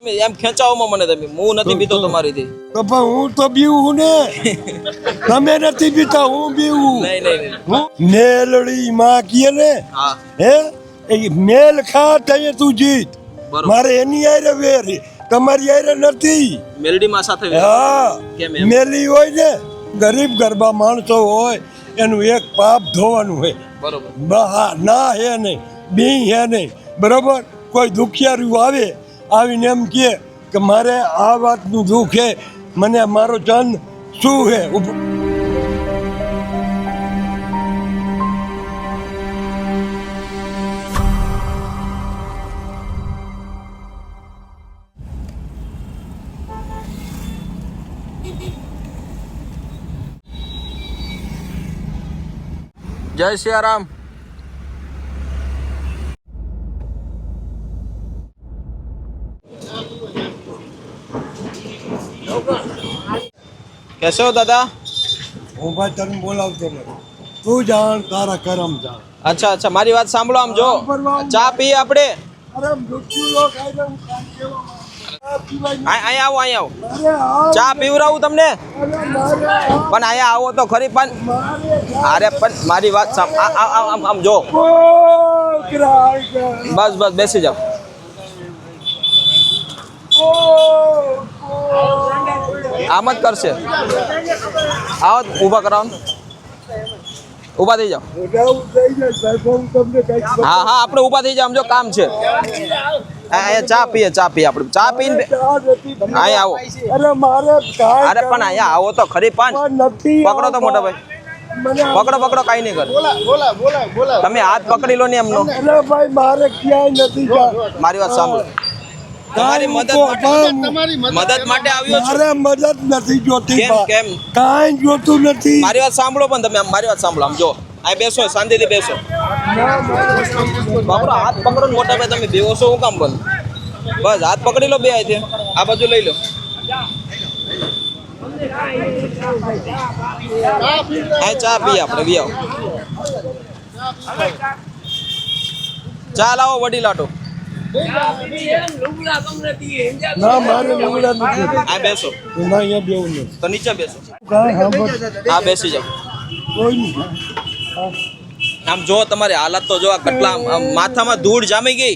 એમ ખેંચાવમાં મને તમે હું નથી પીતો તમારીથી તો પણ હું તો બીવું ને તમે નથી પીતા હું બીવું નહીં નહીં મેલડી માં કીએ ને હા હે એ મેલ ખા તઈએ તું જીત બરોબર. મારે એની આરે વેર તમારી આરે નથી મેલડીમાં સાથે હા કેમ એમ? મેલી હોય ને ગરીબ ગરબા માણસો હોય એનું એક પાપ ધોવાનું હોય બરોબર હા ના હે નહીં બી હે નહીં બરોબર કોઈ દુખિયારું આવે આવીને એમ કે મારે આ વાતનું દુઃખ છે મને મારો ચંદ શું છે જય સિયારામ कैसे हो दादा હું ભાઈ તને બોલાવતો નથી તું જાણ તારા કરમ જાણ अच्छा अच्छा મારી વાત સાંભળો આમ જો ચા પીએ આપણે અરે મૃત્યુ લોક આઈને હું કામ કેવા અહીં આવો ચા પીવરાવું તમને પણ અહીંયા આવો તો ખરી પણ અરે પણ મારી વાત આમ જો બસ બસ બેસી જાઓ આમ જ કરશે આવો ઊભા કરાવો ઊભા થઈ જાઓ હા હા આપણે ઊભા થઈ જાઓ આમ જો કામ છે અહીંયા ચા પીએ આપણે ચા પીને અહીંયા આવો અરે પણ અહીંયા આવો તો ખરી પણ પકડો તો મોટા ભાઈ પકડો કાઈ નહીં કરે તમે હાથ પકડી લો ને એમનો મારે ક્યાંય નથી મારી વાત સાંભળો તમારી મદદ માટે આવ્યો છું મારે મદદ નથી જોતી કેમ કાંઈ જોતું નથી મારી વાત સાંભળો પણ તમે મારી વાત સાંભળો આમ જો આ બેસો શાંતિથી બેસો બાપરો હાથ પકડો ને મોટા ભાઈ તમે બેવો છો હું કામ બન બસ હાથ પકડી લો બે અહીંથી આ બાજુ લઈ લો આ ચા પીએ આપણે બી આવો ચા લાવો વડી લાટો ના મારે લુગડા નથી આ બેસો ના અહીંયા બેવું નથી તો નીચે બેસો કાંઈ સાંભળ હા બેસી જાઓ કોઈ નહીં આમ જો તમારી હાલત તો જો આ કેટલા આમ માથામાં ધૂળ જામી ગઈ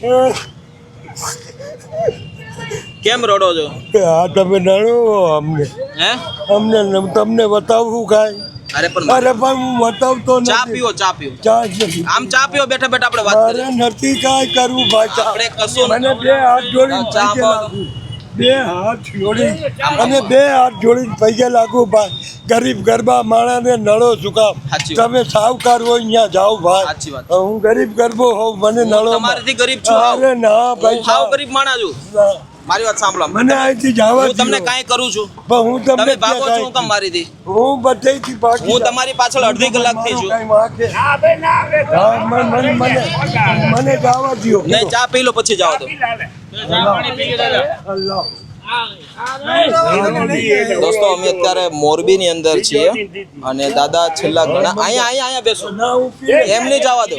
કેમ રડો છો હા તમે નડો અમને હે તમને બતાવવું કાંઈ અરે પણ અરે પણ હું બતાવતો ચા નથી પીવો ચા નથી આમ ચા પીવો બેઠા બેઠા આપણે વાત મારે કરીએ નથી કાંઈ કરવું ભાઈ આપણે કશું મને બે હાથ જોડીને ચા પૈકે પાવ. લાગુ બે હાથ જોડી અને બે હાથ જોડીને પૈકે લાગુ ભાઈ ગરીબ ગરબા માણાને નડો શું કામ સાચી વાત. તમે સાવકાર હોય અહીંયા જાઓ ભાઈ સાચી વાત. હું ગરીબ ગરબો હોઉં મને હું નડો તમારાથી ગરીબ છું અરે ના ભાઈ હું હાવ ગરીબ માણા છું મારી વાત સાંભળો મને અહીંથી જવા હું તમને દ્યો. કાંઈ કરું છું પણ હું તમને તમે ભાગો છો ક્યાં હું કામ મારીથી હું બધેથી બાકી હું તમારી પાછળ અડધી કલાકથી છું કાંઈ વાંકે. હા, મને જવા દ્યો નહીં ચા પી લો પછી જાઓ તો અલ્લાહ દોસ્તો અમે અત્યારે મોરબીની અંદર છીએ અને દાદા છેલ્લા ઘણા અહીંયા બેસો ના હું પી એમ નહીં જવા દો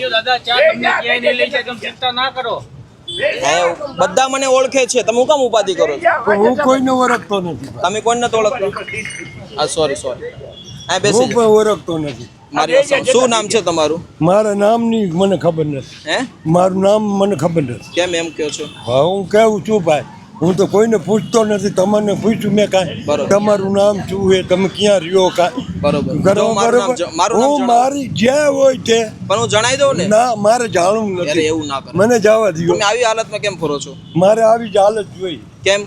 અહીંયા બધા મને ઓળખે છે તમે હું કામ ઉપાધિ કરો છો પણ હું કોઈને ઓળખતો નથી તમે કોઈને નથી ઓળખતો હા સોરી આ બેસી હું જાઓ. પણ ઓળખતો નથી મારી વાત સાંભળો. શું નામ છે તમારું મારા નામની મને ખબર નથી હે મારું નામ મને ખબર નથી કેમ એમ કહો છો હા હું કેવું છું ભાઈ હું તો કોઈને પૂછતો નથી તમને પૂછ્યું મેં કાંઈ બરોબર. તમારું નામ શું છે તમે ક્યાં રહ્યો કાંઈ બરોબર જો બરોબર મારું નામ મારું નામ હું જણાવો. મારી જે હોય તે પણ હું જણાવી દઉં ને ના મારે જાણવું અરે નથી એવું ના કરો મને જવા દો તમે આવી હાલતમાં કેમ ફરો છો મારે આવી જ હાલત જોઈ કેમ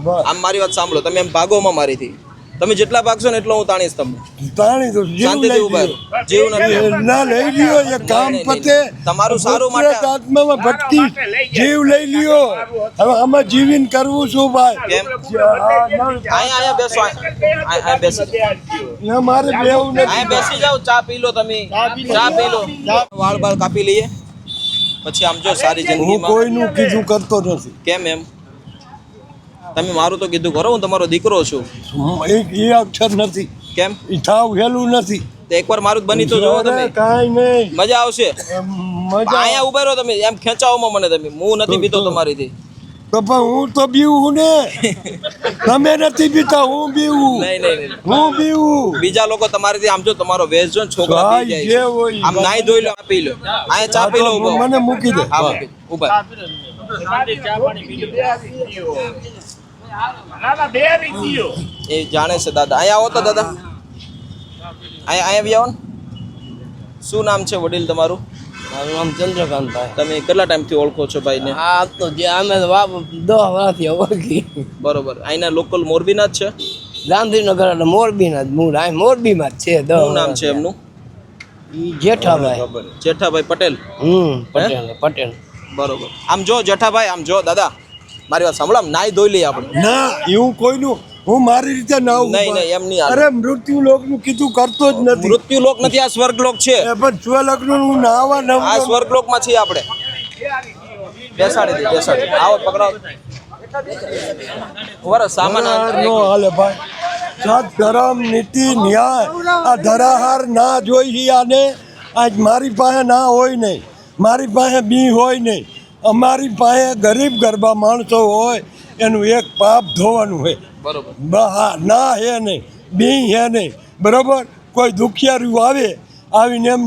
બસ આમ મારી વાત સાંભળો તમે એમ ભાગોમાં મારીથી તમે જેટલા ભાગશો ને એટલો હું તાણીશ તમને તાણી તો જીવ શાંતિથી લઈ ઉભા ગયો. રહો. જીવ નથી ના લઈ લ્યો એ કામ નહીં, પતે તમારું સારું માટે કુદરત આત્મામાં ભટકી જીવ લઈ લ્યો હવે આમાં જીવીને કરવું શું ભાઈ કેમ અહીંયા બેસો અહીંયા બેસી જાઓ. ના મારે બેવું નથી અહીંયા બેસી જાઓ ચા પી લો તમે ચા પી લો વાળ બાળ કાપી લઈએ પછી આમ જો સારી હું જિંદગીમાં કોઈનું કીધું કરતો નથી કેમ એમ તમે મારું તો કીધું કરો હું તમારો દીકરો છું એ અક્ષર નથી કેમ એ થાવ હેલું નથી તો એકવાર મારું જ બની તો જોવો તમે કાંઈ નહીં મજા આવશે મજા અહીંયા ઉભા રહો તમે એમ ખેંચાવમાં મને તમે હું નથી પીતો તમારીથી તો પણ હું તો બીવું ને તમે નથી પીતા હું બીવું નહીં નહીં નહીં. હું બીવું બીજા લોકો તમારેથી આમ જો તમારો વેશ જો ને છોકરા પી ભાઈ જાય જે છે. હોય આમ નાઈ ધોઈ લો, પી લો. અહીંયા ચા પી લો ઉભો. મને મૂકી દે હા, મૂકી. ઉભા. એ જાણે છે દાદા. અહીંયા આવો તો દાદા. અહીંયા બી આવો ને. શું નામ છે વડીલ તમારું? મારું નામ ચંદ્રકાંતભાઈ. તમે કેટલા ટાઈમથી ઓળખો છો ભાઈને? આ તો જે અમે તો બાપ 10 વર્ષથી ઓળખી. બરોબર. અહીંના લોકલ મોરબીના જ છે? ગાંધીનગર એટલે મોરબીના જ મૂળ અહીં મોરબીમાં જ છે. શું નામ છે એમનું? ઈ જેઠાભાઈ. જેઠાભાઈ પટેલ. પટેલ. બરોબર. આમ જો જેઠાભાઈ, આમ જો દાદા, મારી વાત સાંભળો. આમ નાઈ ધોઈ લઈએ આપણે. ના એવું કોઈનું હું મારી રીતે નાવું નહીં નહીં એમ નહીં હાલે. અરે મૃત્યુ લોકનું કીધું કરતો જ નથી મૃત્યુ લોક નથી, આ સ્વર્ગ લોક છે. એ પણ સ્વલગ્નનું હું નાવા ન આ સ્વર્ગ લોક માં છીએ આપણે. બેસાડી દે, બેસાડી. આવો પકડાવો. ઉભા રહો, સામાન નો હાલે ભાઈ સત ધર્મ નીતિ ન્યાય આ ધરાહાર ના જોઈ આને આજ મારી પાસે ના હોય નહીં, મારી પાસે બી હોય નહીં, અમારી પાસે ગરીબ ગરબા માણસો હોય એનું એક પાપ ધોવાનું હોય. બરોબર. ના હે નહીં, બી હે નહીં, બરોબર. કોઈ દુખિયારું આવીને એમ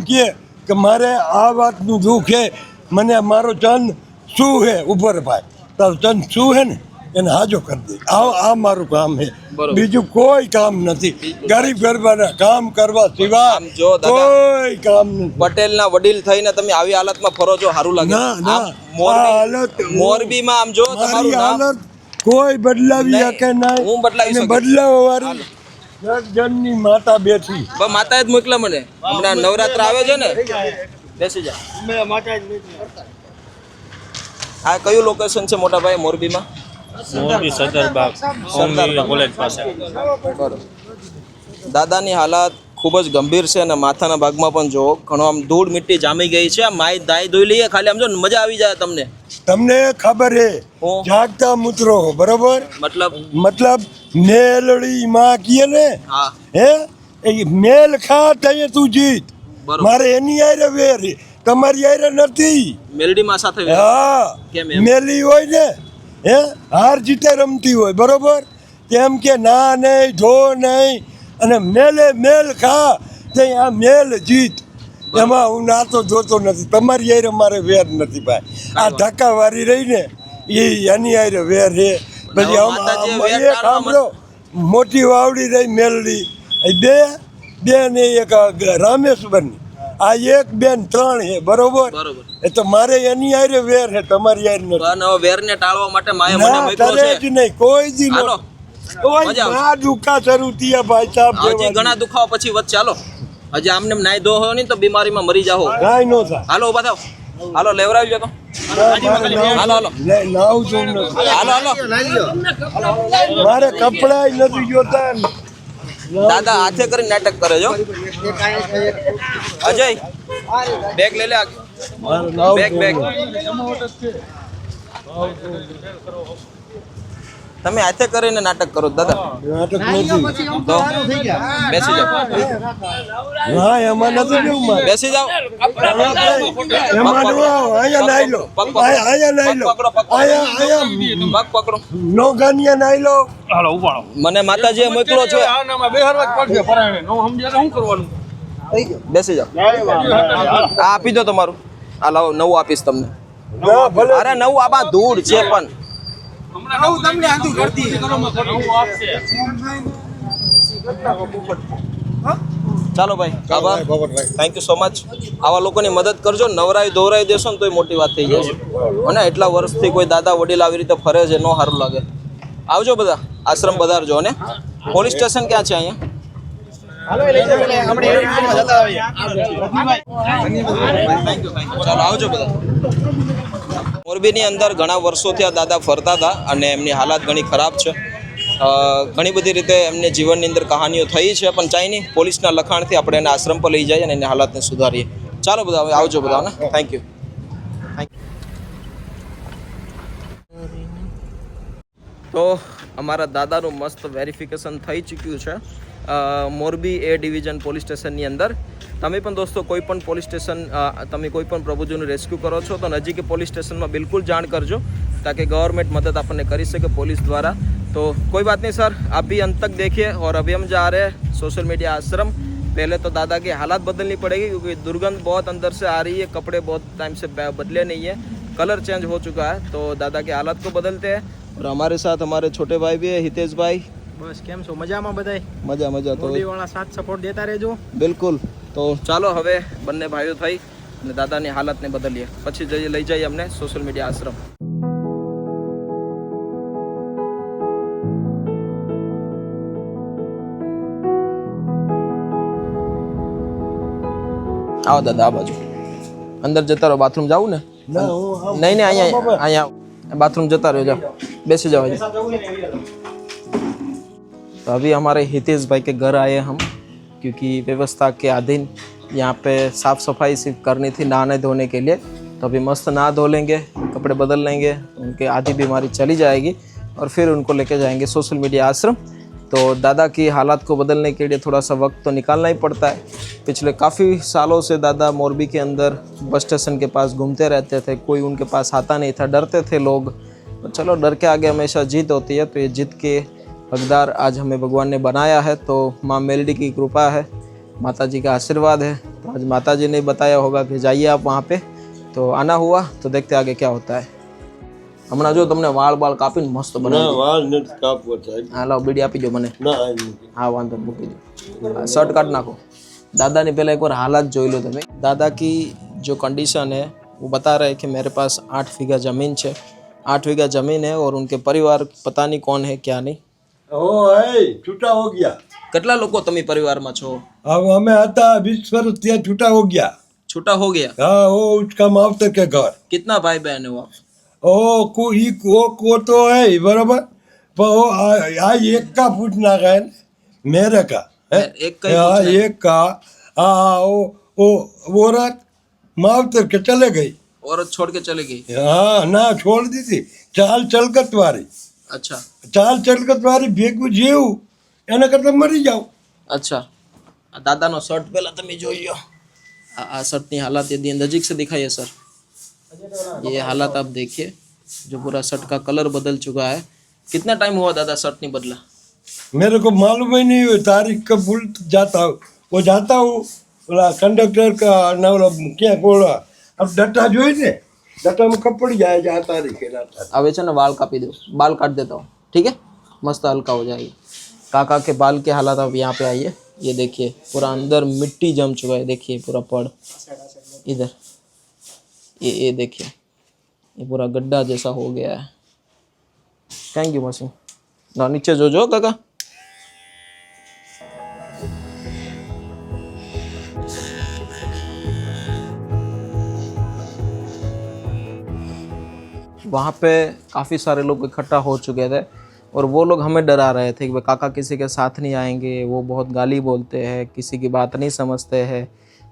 કે મારે આ વાતનું દુઃખ હે, મને મારો ચંદ શું હે ઉપર ભાઈ તારો ચંદ શું હે ને એને હાજો કરી દે. આ મારું કામ છે, બરોબર. બીજું કોઈ કામ નથી. ગરીબ ગરબાના કામ કરવા સિવાય આમ જો દાદા, કોઈ કામ નથી. પટેલ ના વડીલ થઈને તમે આવી હાલતમાં ફરો છો, સારું લાગે? ના ના આમ મોરબી- આ હાલત મોરબીમાં આમ જો તમારું મારી નામ હાલત કોઈ બદલાવી નહીં, શકે નહીં. હું બદલાવી શકું. બદલાવા વાળી જગજનની માતા બેઠી. બસ માતાએ જ મોકલા મને. હમણાં નવરાત્ર આવે છે ને. બેસી જા. આ કયું લોકેશન છે મોટા ભાઈ મોરબીમાં? મોરબી સદરબાગ ઓમની કોલેજ પાસે. બરોબર. દાદાની હાલત ખૂબ જ ગંભીર છે અને માથાના ભાગમાં પણ જો ઘણો આમ ધૂળ મિટ્ટી જામી ગઈ છે. આમ માય દાઈ ધોઈ લઈએ ખાલી, આમ જો મજા આવી જાય તમને. તમને ખબર હે હું? જાગતા મૂત્રો બરોબર મતલબ મેલડી માં કીએ ને હા હે એ મેલ ખા તઈએ તું જીત. બરોબર. મારે એની આયરે વેર હે, તમારી આયરે નથી. મેલડીમાં સાથે હા કેમ એમ? મેલી હોય ને હે હાર જીતે રમતી હોય બરોબર, તેમ કે ના નહીં ધો નહીં અને મેલ ખા તે આ મેલ જીત. એમાં હું નાતો જોતો નથી, તમારી આયરે મારે વેર નથી ભાઈ. આ ધક્કા વારી રહી ને એ એની આયરે વેર હે. પછી માતાજીએ વેર એક સાંભળો, મોટી વાવડી રહી મેલડી બે ને એક રામેશ્વરની, આ એક બેન 3 હે બરોબર. બરોબર. એ તો મારે એની આયરે વેર હે, તમારી આયરે નથી. અને હવે વેરને ટાળવા માટે માએ મને ના મોકલ્યો કરે છે. જ નહીં કોઈ દી હાલો. કોઈ મજા આવશે. ના દુખા શરૂ થયા ભાઈ સાહેબ. હજી ઘણા દુખાવા પછી વચ્ચે હાલો. હજી આમને નાઈ ધો હોય નહીં તો બીમારીમાં મરી જાઓ. કાંઈ નો થાય. હાલો ઉભા થાવ. હાલો લેવરાવજો તો. હાલો હાલો નાવું જોવું નથી. હાલો હાલો. મારે કપડા નથી જોતા. દાદા હાથે કરી નાટક કરે જો. અજય બેગ લઈ લે. મારે નાવું બેગ બેગ તમે હાથે કરીને નાટક કરો દાદા. નાટક નથી. તો બેસી જાઓ. હા એમાં નથી જવું મારે. બેસી જાઓ. એમાં નો આવો. અહીંયા નાઈ લો. અહીંયા નાઈ લો. અહીંયા પગ પકડો. નો ગાનિયા નાઈ લો. હાલો ઉપાડો. મને માતાજીએ મોકલો છે. બેસી જાઓ. આ આપી દો તમારું. આ લાવો નવું આપીશ તમને. ના ભલે અરે નવું આમાં ધૂળ છે પણ. ચાલો ભાઈ આભાર. Thank you so much. આવા લોકોની મદદ કરજો. નવરાઈ ધોરાઈ દેશો ને તોય મોટી વાત થઈ જશે. અને એટલા વર્ષથી કોઈ દાદા વડીલ આવી રીતે ફરે છે, નો સારું લાગે. આવજો બધા, આશ્રમ પધારજો. અને પોલીસ સ્ટેશન ક્યાં છે અહીંયા? ચાલો આવજો બધા. મોરબીની અંદર ઘણા વર્ષોથી આ દાદા ફરતા હતા અને એમની હાલત ઘણી ખરાબ છે. ઘણી બધી રીતે એમને જીવનની અંદર કહાનીઓ થઈ છે, પણ ચાઈ નહીં, પોલીસના લખાણથી આપણે એને આશ્રમ પર લઈ જઈએ અને એની હાલતને સુધારીએ. ચાલો બધા હવે આવજો બધાને. Thank you. તો અમારા દાદાનું મસ્ત વેરિફિકેશન થઈ ચૂક્યું છે મોરબી એ ડિવિઝન પોલીસ સ્ટેશનની અંદર. તમે પણ દોસ્તો કોઈ પણ પોલીસ સ્ટેશન તમે કોઈ પણ પ્રભુજીનું રેસ્ક્યુ કરો છો તો નજીક પોલીસ સ્ટેશનમાં બિલકુલ જાણ કરજો. ताकि गवर्नमेंट मदद अपन कर सके पुलिस द्वारा। तो कोई बात नहीं सर, आप भी अंत तक देखिए। और अभी हम जा रहे हैं सोशल मीडिया आश्रम। पहले तो दादा की हालत बदलनी पड़ेगी क्योंकि दुर्गंध बहुत अंदर से आ रही है, कपड़े बहुत टाइम से बदले नहीं है, कलर चेंज हो चुका है। तो दादा की हालत को बदलते हैं। और हमारे साथ हमारे छोटे भाई भी है, हितेश भाई। बस केम छो मजाમાં બધાય मजा मजा तो મોરબીવાળા સાથ સપોર્ટ દેતા રહેજો। બિલકુલ। તો ચાલો હવે બંને ભાઈઓ થઈ અને દાદાની હાલતને બદલીએ, પછી જઈએ લઈ જઈએ અમને સોશિયલ મીડિયા આશ્રમ। આવો દાદા, આ બાજુ અંદર જતા રહો। બાથરૂમ જાવું ને? નહીં નહીં, અહીંયા અહીંયા बाथरूम जता रहो, जाओ बैसे जाओ। तो अभी हमारे हितेश भाई के घर आए हम, क्योंकि व्यवस्था के अधीन यहाँ पे साफ़ सफाई सिर्फ करनी थी नहाने धोने के लिए। तो अभी मस्त नहा धो लेंगे, कपड़े बदल लेंगे, उनके आधी बीमारी चली जाएगी और फिर उनको लेके जाएंगे सोशल मीडिया आश्रम। तो दादा की हालात को बदलने के लिए थोड़ा सा वक्त तो निकालना ही पड़ता है। पिछले काफ़ी सालों से दादा मोरबी के अंदर बस स्टेशन के पास घूमते रहते थे, कोई उनके पास आता नहीं था, डरते थे लोग। तो चलो, डर के आगे हमेशा जीत होती है। तो ये जीत के हकदार आज हमें भगवान ने बनाया है। तो माँ मेलडी की कृपा है, माता जी का आशीर्वाद है। तो आज माता जी ने बताया होगा कि जाइए आप वहाँ पे, तो आना हुआ। तो देखते आगे क्या होता है। હમણાં જો તમને વાળ બાળ કાપીને મસ્ત બનાવી વાળ નથી કાપવો સાહેબ। હા લાવ બીડી આપી દો મને। ના हाँ वांधो मूकी दो, शर्ट काट नाखो। दादा ने पहले एक बार हालात जोई लो तमे। दादा की जो कंडीशन है वो बता रहे हैं कि मेरे पास 8 बीघा ज़मीन है, 8 बीघा ज़मीन है और उनके परिवार पता नहीं कौन है क्या नहीं। ઓ એ છૂટા હો ગયા। કેટલા લોકો તમે પરિવારમાં છો? अब અમે હતા 20 વર્ષ ત્યાં છૂટા हो गया। छूटा हो गया? हाँ, वो उसका मावतर के घर। कितना भाई बहन हो आप? को तो है ही बराबर, पर वो आज एक का पूछना का है मेरे का है, एक का ही हाँ पूछना है। एक का। हाँ वो औरत मावतर के चले गई। औरत छोड़ के चली गई? हाँ ना, छोड़ दी थी। चाल चलकत वाली, अच्छा चाल चलकत वाली ભેગું જીવું એના કરતા મરી જાવ। अच्छा। आ दादाનો શર્ટ પહેલા તમે જોઈ લો। આ શર્ટની હાલત यदि नजीक से दिखाइए सर, ये हालत आप देखिए, जो पूरा शर्ट का कलर बदल चुका है। कितना टाइम हुआ दादा शर्ट नहीं बदला? मेरे को मालूम ही नहीं हुई, तारीख का भूल जाता हूँ। वो जाता हूँ बोला कंडक्टर का ना, बोला क्या बोला, अब डट्टा जो है डट्टा में कब पड़ जाए जा तारीख है ना। अब ऐसे ना बाल कापी दो, बाल काट देता हूँ, ठीक है, मस्त हल्का हो जाएगी। काका के बाल के हालात अब यहाँ पे आइए, ये देखिए पूरा अंदर मिट्टी जम चुका है, देखिए पूरा पड़ इधर, ये देखिए, ये पूरा गड्ढा जैसा हो गया है। थैंक यू मौसी। ना नीचे जो काका। वहाँ पे काफ़ी सारे लोग इकट्ठा हो चुके थे और वो लोग हमें डरा रहे थे कि भाई काका किसी के साथ नहीं आएंगे, वो बहुत गाली बोलते हैं, किसी की बात नहीं समझते हैं,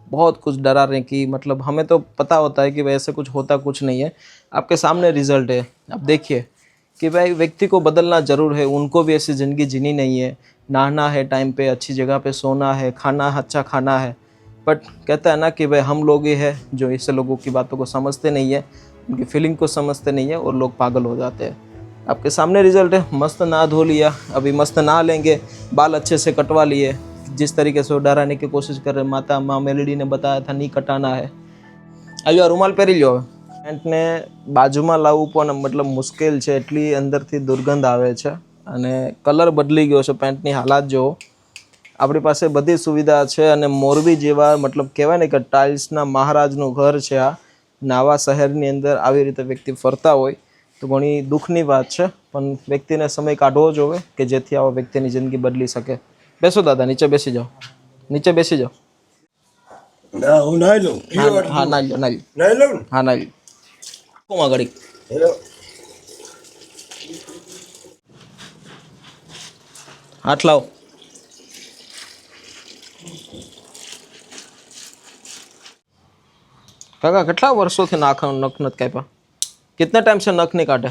बहुत कुछ डरा रहे कि मतलब हमें तो पता होता है कि भाई ऐसे कुछ होता कुछ नहीं है। आपके सामने रिजल्ट है, आप देखिए कि भाई व्यक्ति को बदलना ज़रूर है। उनको भी ऐसी ज़िंदगी जीनी नहीं है, नहाना है टाइम पे, अच्छी जगह पे सोना है, खाना अच्छा खाना है। बट कहता है ना कि भाई हम लोग ही है जो ऐसे लोगों की बातों को समझते नहीं है, उनकी फीलिंग को समझते नहीं है और लोग पागल हो जाते हैं। आपके सामने रिजल्ट है। मस्त नहा धो लिया, अभी मस्त नहा लेंगे, बाल अच्छे से कटवा लिए। जिस तरीके से वो डराने की कोशिश कर रहे, माता माँ मेलडी ने बताया था नहीं कटाना है। આવ્યો રૂમાલ પહેરી લ્યો। પેન્ટને બાજુમાં લાવવું પણ મતલબ મુશ્કેલ છે, એટલી અંદરથી દુર્ગંધ આવે છે અને કલર બદલી ગયો છે। પેન્ટની હાલાત જો, આપણી પાસે બધી સુવિધા છે અને મોરબી જેવા મતલબ કહેવાય ને કે ટાઇલ્સના મહારાજનું ઘર છે આ, નાવા શહેરની અંદર આવી રીતે વ્યક્તિ ફરતા હોય તો ઘણી દુઃખની વાત છે, પણ વ્યક્તિને સમય કાઢવો જોઈએ કે જેથી આવા વ્યક્તિની જિંદગી બદલી શકે। બેસો દાદા, નીચે બેસી જાઓ, નીચે બેસી જાઓ। ના હું નાઈ લઉં। હા નાઈ લો, નાઈ લો, નાઈ લઉં ને? હા નાઈ લો। કોમાં ઘડી હેલો, હાથ લાવો। કાકા કેટલા વર્ષોથી નખ નથી કાપ્યા? कितने टाइम से नख नहीं काटे?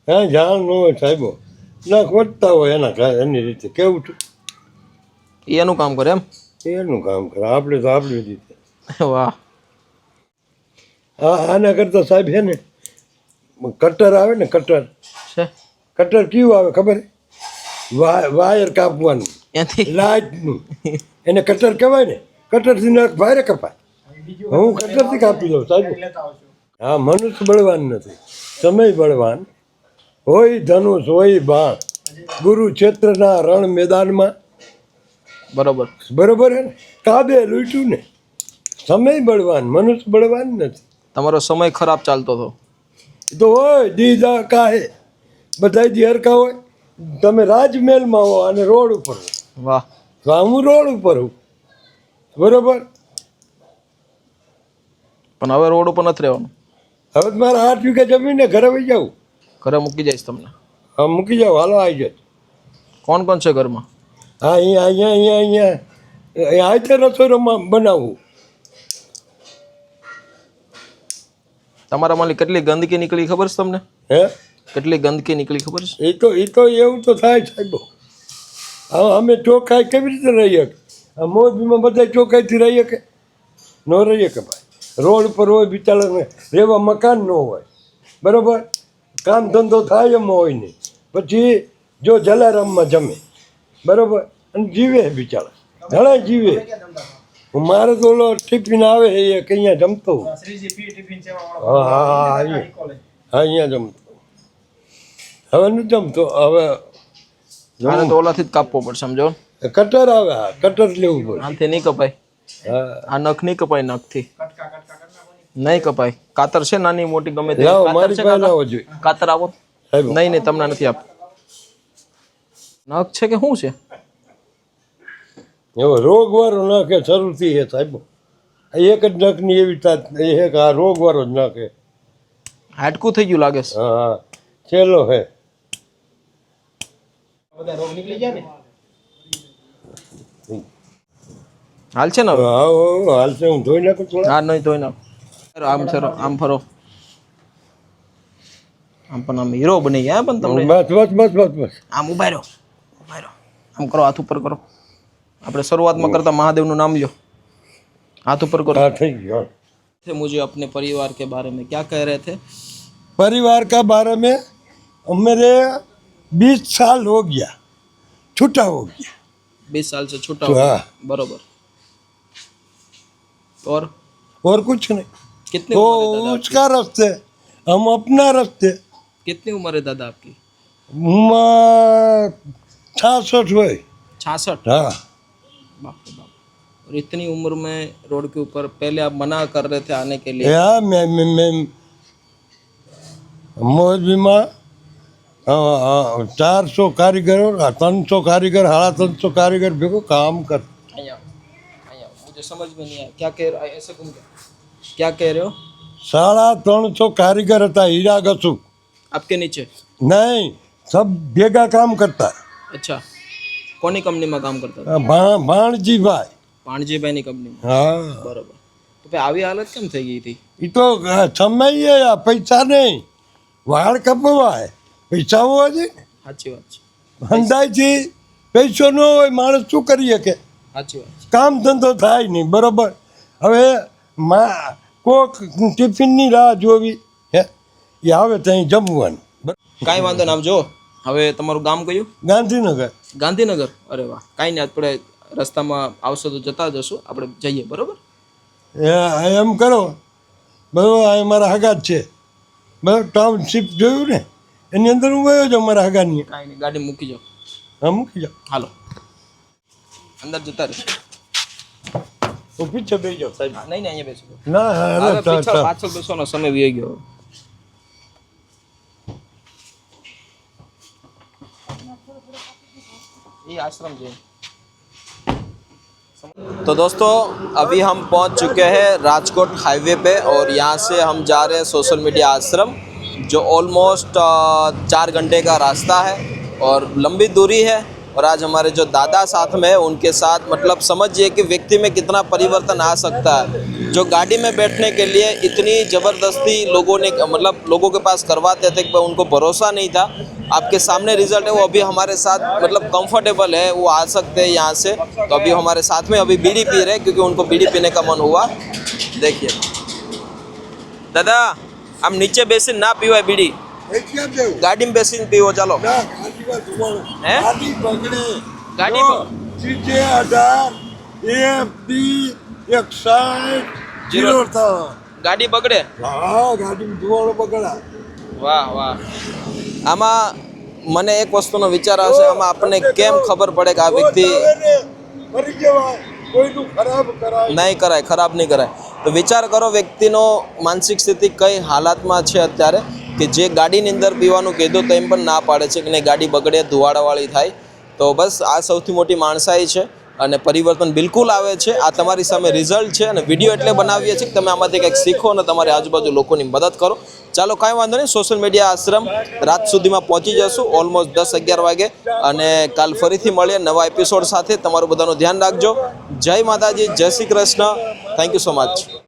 હા જાણ ન હોય સાહેબો, ના ખોટતા હોય એની રીતે કેવું છું, એનું કામ કરે એમ? એનું કામ કરે, આપણે તો આપણી રીતે। વાહ। હા આના કરતા સાહેબ છે ને કટર આવે ને કટર છે કટર કયું આવે ખબર વાયર કાપવાનું એથી લાઇટનું એને કટર કહેવાય ને કટરથી નખ ભારે કપાય હું કટરથી કાપી લઉં સાહેબ હા મનુષ્ય બળવાન નથી સમય બળવાન હોય ધનુષ હોય બાણ ગુરુક્ષેત્રના રણ મેદાનમાં બરોબર બરોબર હે ને કાબે લૂંટ્યું ને સમય બળવાન મનુષ્ય બળવાન નથી તમારો સમય ખરાબ ચાલતો હતો તો હોય દીદા કાહે બધા દી હરકા હોય તમે રાજમહેલમાં હો અને રોડ ઉપર હો વાહ તો હું રોડ ઉપર હું બરોબર પણ હવે રોડ ઉપર નથી રહેવાનું હવે મારા 8 વીઘા જમીને ઘરે વહી જાઉં ઘરે મૂકી જઈશ તમને હા મૂકી જાઓ હાલો આવી જાય કોણ કોણ છે ઘરમાં હા અહીંયા આજે રસોઈમાં બનાવવું તમારા માલી કેટલી ગંદકી નીકળી ખબર છે તમને હે કેટલી ગંદકી નીકળી ખબર છે એ તો એવું તો થાય સાહેબ હા અમે ચોખ્ખાઈ કેવી રીતે રહીએ આ મોરબીમાં બધા ચોખ્ખાઈથી રહીએ કે ન રહીએ કે ભાઈ રોડ ઉપર હોય બિચારાને રહેવા મકાન ન હોય બરાબર કામ ધંધો થાય એમ હોય નહીં પછી જો જલારામમાં જમે બરાબર અને જીવે બિચારા ઘણા જીવે મારે તો ઓલો ટિફિન આવે એ કે અહીંયા જમતો હું. હા અહીંયા જમતો હવે નથી જમતો હવે આને તો ઓલાથી જ કાપવો પડશે સમજો કટર આવે હા કટર લેવું પડે આનાથી નહીં કપાય હા આ નખ નહીં કપાય નખથી નહીં કપાય કાતર છે નાની મોટી ગમે તે લાવો કાતર મારી છે પાસે કાકા? લાવો જોઈએ કાતર આવો સાહેબ નહીં નહીં તમને નથી આપ નખ છે કે શું છે એવો રોગવાળો નાખે શરૂથી હે સાહેબ એક જ નખની એવી તાત એ કે આ રોગવાળો જ નાખે હાડકું થઈ ગયું લાગે છે હા હા ચેલો હે હાલ છે ને હવે? હા હાલ છે હું ધોઈ નાખું થોડા હા નહીં ધોઈ નાખ આમ ફરો આમ ફરો આમ પણ આમ હીરો બની ગયા પણ તમને બસ આમ ઉભા રહ્યો આમ કરો હાથ ઉપર કરો આપણે શરૂઆતમાં કરતા મહાદેવનું નામ લ્યો हाथ ऊपर करो। हाँ ठीक है। थे मुझे अपने परिवार के बारे में क्या कह रहे थे? परिवार का बारे में मेरे 20 साल हो गया, छूटा हो गया। 20 साल से छूटा तो हो गया। हाँ। बरोबर। और कुछ नहीं। कितनी वो उम्र है दादा उसका रास्ते, हम अपना रास्ते। आपकी? कितनी उम्र है दादा आपकी? 66 हुए। 66? हाँ। बाप रे बाप। और इतनी उम्र में रोड के ऊपर पहले आप मना कर रहे थे आने के लिए। हाँ मैं मोदी में 400 कारीगरों 300 कारीगर 350 कारीगर भेगो काम कर। मुझे समझ में नहीं आया क्या कह रहे हो? ऐसे घूम के क्या कह रहे हो? 350 कारीगर था हीरा घसू। आपके नीचे? नहीं, सब भेगा काम करता है। अच्छा, कोनी कंपनी में काम करता था? भाणजी भाई। भाणजी ની કંપનીમાં। हाँ, બરોબર। તો ભાઈ આવી હાલત કેમ થઈ ગઈ હતી? ये तो समय है या पैसा नहीं, वाड़ कपवा है पैसा हुआ जी સાચી વાત છે, हंदाई थी पैसो न हो माणस शू करिए के સાચી વાત છે। काम धंधो थाय नहीं बराबर। हवे कोक टिफिननी राह जोवी है ये आवे तहीं जमવાનું। કાંઈ વાંધો ના, આમ જો હવે તમારું ગામ કયું? ગાંધીનગર। ગાંધીનગર? અરે વાહ, કાંઈ નહીં, આપણે રસ્તામાં આવશો તો જતા જશું, આપણે જઈએ, બરોબર? એમ કરો બરાબર, આ મારા હગા જ છે બરાબર, ટાઉનશીપ જોયું ને એની અંદર હું ગયો છું મારા હગાની। કાંઈ નહીં, ગાડી મૂકી જાઓ। હા મૂકી જાઓ, હાલો અંદર જતા રહેશું। હું પીછે બેસી જાઉં સાહેબ। નહીં નહીં, અહીંયા બેસો। ના હવે પાછળ બેસવાનો સમય વી ગયો। ये आश्रम जो तो दोस्तों अभी हम पहुंच चुके हैं राजकोट हाईवे पे और यहाँ से हम जा रहे हैं सोशल मीडिया आश्रम, जो ऑलमोस्ट 4 घंटे का रास्ता है और लंबी दूरी है। और आज हमारे जो दादा साथ में है उनके साथ मतलब समझिए कि व्यक्ति में कितना परिवर्तन आ सकता है। जो गाड़ी में बैठने के लिए इतनी ज़बरदस्ती लोगों ने मतलब लोगों के पास करवाते थे कि उनको भरोसा नहीं था, आपके सामने रिजल्ट है। वो अभी हमारे साथ मतलब कंफर्टेबल है, वो आ सकते हैं यहाँ से। तो अभी हमारे साथ में अभी बीड़ी पी रहे हैं क्योंकि उनको बीड़ी पीने का मन हुआ। देखिए दादा આમ નીચે બેસીને ના પીવાય બીડી, એ કેમ દેવું ગાડીમાં બેસીને પીવો. ચાલો ના ગાડીમાં ધુમાડો હે? ગાડી બગડે ગાડી જો, CJ 18 AFD 160 03. ગાડી બગડે. હા ગાડીમાં ધુમાડો બગડા વાહ વાહ. આમાં મને એક વસ્તુનો વિચાર આવશે, આમાં આપણને કેમ ખબર પડે કે આ વ્યક્તિ મરી જવાય, કોઈનું ખરાબ કરાય નહીં કરાય, ખરાબ નહીં કરાય. તો વિચાર કરો વ્યક્તિનો માનસિક સ્થિતિ કઈ હાલાતમાં છે અત્યારે, કે જે ગાડીની અંદર પીવાનું કીધું તો એમ પણ ના પાડે છે કે નહીં, ગાડી બગડે, ધુવાડાવાળી થાય. તો બસ આ સૌથી મોટી માણસાઈ છે અને પરિવર્તન બિલકુલ આવે છે. આ તમારી સામે રિઝલ્ટ છે અને વિડીયો એટલે બનાવીએ છીએ કે તમે આમાંથી કંઈક શીખો અને તમારી આજુબાજુ લોકોની મદદ કરો. ચાલો કાંઈ વાંધો નહીં, સોશિયલ મીડિયા આશ્રમ રાત સુધીમાં પહોંચી જશું, ઓલમોસ્ટ 10-11 વાગે. અને કાલ ફરીથી મળીએ નવા એપિસોડ સાથે. તમારું બધાનું ધ્યાન રાખજો. જય માતાજી, જય Shri Krishna. Thank you so much.